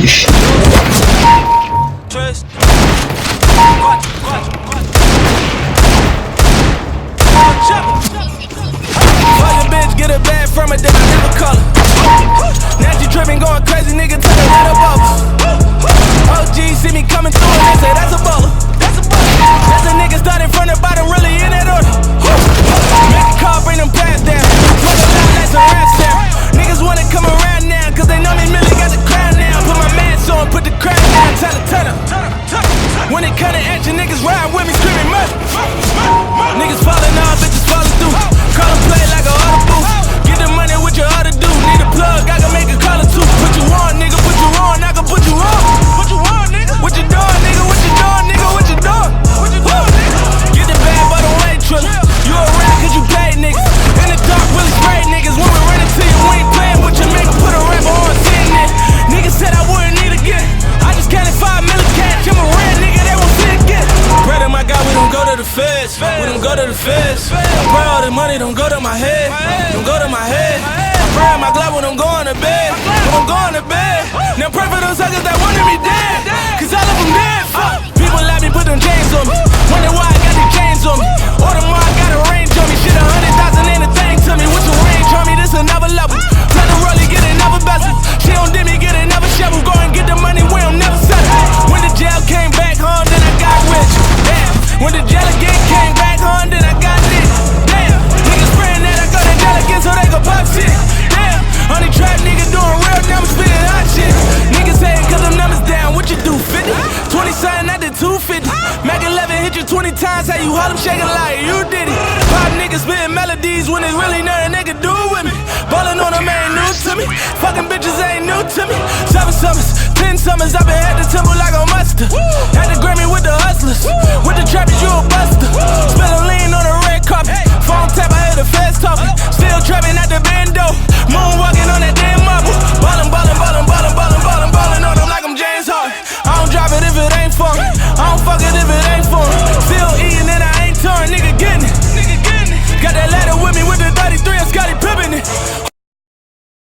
Trust. Fucking bitch, get a bag from it, then I never call her. Now she tripping, going crazy, nigga, tell her let her bubble. OG see me coming through and they say that's a baller. That's a nigga starting from the bottom, really in that order. Make a call, bring them pads down. Fuck a lot like some rats down. Niggas wanna come around now, cause they know me really got the crown now. Put my mask on, put the crown down, tell her turn up. When it come to action, niggas ride with me, screaming murder. Niggas falling off, bitches falling through. Call them play like a auto booth. Get the money with your other dude. Need a plug, I can make a call or two. Put you on, nigga, put you on, I can put you on. Put you on, nigga. What you doing, nigga? What you doing, nigga? What you doing? What you doing, nigga? Get the bag, but don't wait, triller. You a rap cause you paid niggas. In the dark, really straight niggas. When we run into you, we ain't playing with you. Make put a rapper on 10 niggas. Niggas said I wouldn't need again. I just counted 5 million cash. I'm a red nigga, they won't see again. Brother, my God, we don't go to the feds. We don't go to the feds. I pray all the money don't go to my head. Don't go to my head. I pray my glove when I'm going to bed. When I'm going to bed. Now pray for those suckers that wanted me dead. Cause all of them dead. Fuck. People let me put them chains on me. Wonder why I got these chains on me. Or the more I got a range on me. Shit, 100,000 ain't a thing to me. What's your range on me? This another level. Tell the rollie, get another bezel. She don't did me, get another shovel. Go and get the money, we don't never settle. When the jail came back home, then I got rich. Damn. When the jail again came back home, then I got lit. Damn. Niggas praying that I go to jail again so they gon' pop shit. Damn. Only trap nigga doing real numbers, spitting hot shit. Niggas saying cause them numbers down, what you do, 50? 20 something, I did 250. Mac 11 hit you 20 times, how you hold them shaking like you did it. Pop niggas spitting melodies when it's really nothing they can do with me. Ballin' on them ain't new to me. Fucking bitches ain't new to me. 7 summers, 10 summers, I've been at the temple